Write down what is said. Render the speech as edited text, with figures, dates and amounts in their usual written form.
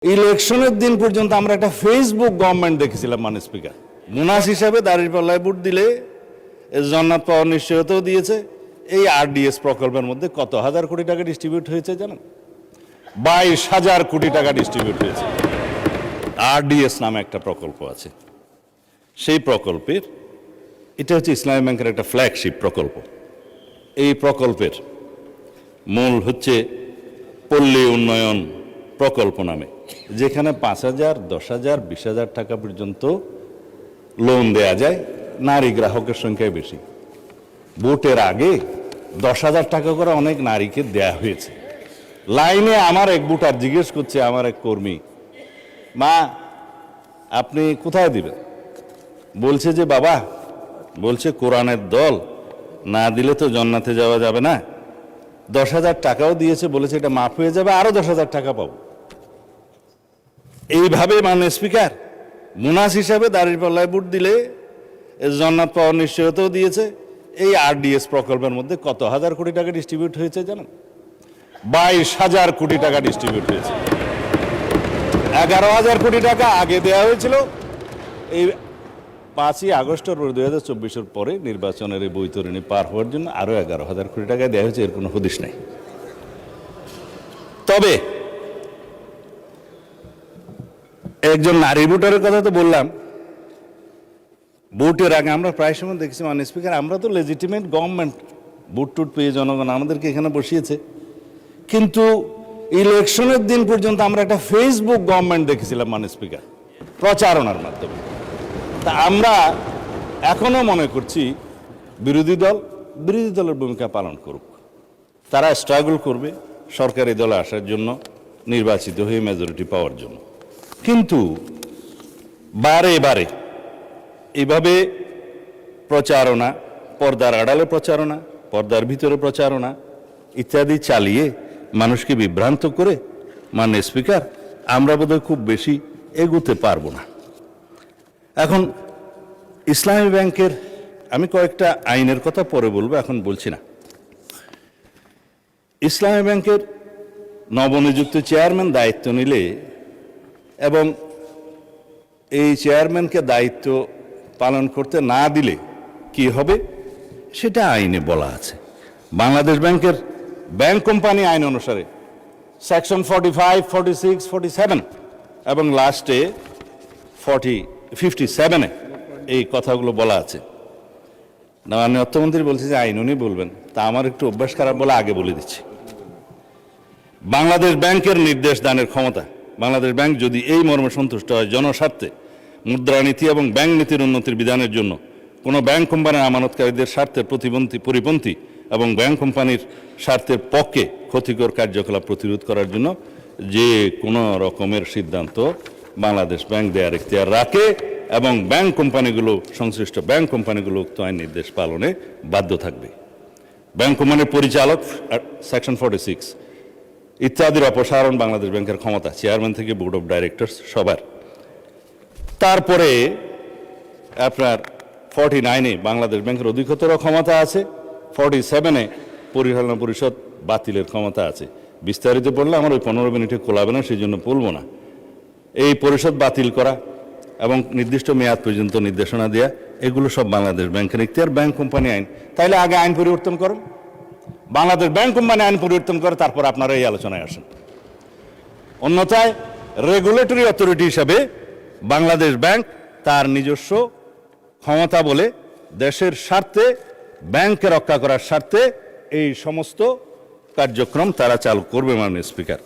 ইলেকশনের দিন পর্যন্ত আমরা একটা ফেসবুক গভর্নমেন্ট দেখেছিলাম মাননীয় স্পিকার। মুনাস হিসাবে দাঁড়িপাল্লায় ভোট দিলে জান্নাত পাওয়ার নিশ্চয়তাও দিয়েছে। এই আরডিএস প্রকল্পের মধ্যে কত হাজার কোটি টাকা ডিস্ট্রিবিউট হয়েছে জানেন? 22,000 কোটি টাকা ডিস্ট্রিবিউট হয়েছে। আরডিএস নামে একটা প্রকল্প আছে, সেই প্রকল্পের এটা হচ্ছে ইসলামী ব্যাংকের একটা ফ্ল্যাগশিপ প্রকল্প। এই প্রকল্পের মূল হচ্ছে পল্লী উন্নয়ন প্রকল্প নামে, যেখানে 5,000, 10,000, 20,000 টাকা পর্যন্ত লোন দেয়া যায়। নারী গ্রাহকের সংখ্যায় বেশি। ভোটের আগে 10,000 টাকা করে অনেক নারীকে দেয়া হয়েছে। লাইনে আমার এক ভোটার জিজ্ঞেস করছে, আমার এক কর্মী, মা আপনি কোথায় দিবেন? বলছে যে বাবা, বলছে কোরআনের দল না দিলে তো জান্নাতে যাওয়া যাবে না। 10,000 টাকাও দিয়েছে, বলেছে এটা মাফ হয়ে যাবে, আরো 10,000 টাকা পাবো। এইভাবে মাননীয় স্পিকার মুনাস হিসাবে দাঁড়িপাল্লায় ভোট দিলে জান্নাত পাওয়ার নিশ্চয়তাও দিয়েছে। এই আরডিএস প্রকল্পের মধ্যে কত হাজার কোটি টাকা ডিস্ট্রিবিউট হয়েছে জানেন? 22,000 কোটি টাকা ডিস্ট্রিবিউট হয়েছে। 11,000 কোটি টাকা আগে দেওয়া হয়েছিল। এই 5ই আগস্ট 2024 পরে নির্বাচনের এই বৈতরণী পার হওয়ার জন্য আরো 11,000 কোটি টাকা দেওয়া হয়েছে। এর কোনো হদিশ নেই। তবে একজন নারী ভোটারের কথা তো বললাম। ভোটের আগে আমরা প্রায় সময় দেখছি মাননীয় স্পিকার, আমরা তো লেজিটিমেট গভর্নমেন্ট, ভোট টুট পেয়ে জনগণ আমাদেরকে এখানে বসিয়েছে, কিন্তু ইলেকশনের দিন পর্যন্ত আমরা একটা ফেসবুক গভর্নমেন্ট দেখেছিলাম মাননীয় স্পিকার, প্রচারণার মাধ্যমে। তা আমরা এখনো মনে করছি বিরোধী দলের ভূমিকা পালন করুক। তারা স্ট্রাগল করবে সরকারি দলে আসার জন্য, নির্বাচিত হয়ে মেজরিটি পাওয়ার জন্য। কিন্তু বারে বারে এইভাবে প্রচারণা, পর্দার আড়ালে প্রচারণা, পর্দার ভিতরে প্রচারণা ইত্যাদি চালিয়ে মানুষকে বিভ্রান্ত করে মাননীয় স্পিকার আমরা বোধহয় খুব বেশি এগোতে পারবো না। এখন ইসলামী ব্যাংকের আমি কয়েকটা আইনের কথা পরে বলবো, এখন বলছি না। ইসলামী ব্যাংকের নবনিযুক্ত চেয়ারম্যান দায়িত্ব নিলে এবং এই চেয়ারম্যানকে দায়িত্ব পালন করতে না দিলে কি হবে সেটা আইনে বলা আছে। বাংলাদেশ ব্যাংকের ব্যাংক কোম্পানি আইন অনুসারে সেকশন 45, 46, 47 এবং লাস্টে 57-এ এই কথাগুলো বলা আছে। মাননীয় অর্থমন্ত্রী বলছে যে আইন উনি বলবেন, তা আমার একটু অভ্যাস খারাপ বলে আগে বলে দিচ্ছি। বাংলাদেশ ব্যাংকের নির্দেশ দানের ক্ষমতা, বাংলাদেশ ব্যাংক যদি এই মর্মে সন্তুষ্ট হয় জনস্বার্থে মুদ্রানীতি এবং ব্যাংক নীতির উন্নতির বিধানের জন্য কোনো ব্যাংক কোম্পানির আমানতকারীদের স্বার্থের পরিপন্থী এবং ব্যাংক কোম্পানির স্বার্থের পক্ষে ক্ষতিকর কার্যকলাপ প্রতিরোধ করার জন্য যে কোনো রকমের সিদ্ধান্ত বাংলাদেশ ব্যাংক দেওয়ার এখতিয়ার রাখে এবং ব্যাংক কোম্পানিগুলো, সংশ্লিষ্ট ব্যাংক কোম্পানিগুলো উক্ত আইন নির্দেশ পালনে বাধ্য থাকবে। ব্যাংক কোম্পানির পরিচালক সেকশন 46 ইত্যাদির অপসারণ বাংলাদেশ ব্যাংকের ক্ষমতা, চেয়ারম্যান থেকে বোর্ড অফ ডাইরেক্টরস সবার। তারপরে আপনার 49-এ বাংলাদেশ ব্যাংকের অধিকতর ক্ষমতা আছে, 47-এ পরিচালনা পরিষদ বাতিলের ক্ষমতা আছে। বিস্তারিত পড়লে আমার ওই 15 মিনিটে কোলাবে না, সেই জন্য বলবো না। এই পরিষদ বাতিল করা এবং নির্দিষ্ট মেয়াদ পর্যন্ত নির্দেশনা দেয়া, এগুলো সব বাংলাদেশ ব্যাংকের এখতিয়ার। ব্যাংক কোম্পানি আইন, তাইলে আগে আইন পরিবর্তন করেন, বাংলাদেশ ব্যাংক কোম্পানি আইন পরিবর্তন করে তারপর আপনারা এই আলোচনায় আসেন। অন্যথায় রেগুলেটরি অথরিটি হিসাবে বাংলাদেশ ব্যাংক তার নিজস্ব ক্ষমতা বলে দেশের স্বার্থে, ব্যাংকে রক্ষা করার স্বার্থে এই সমস্ত কার্যক্রম তারা চালু করবে মাননীয় স্পিকার।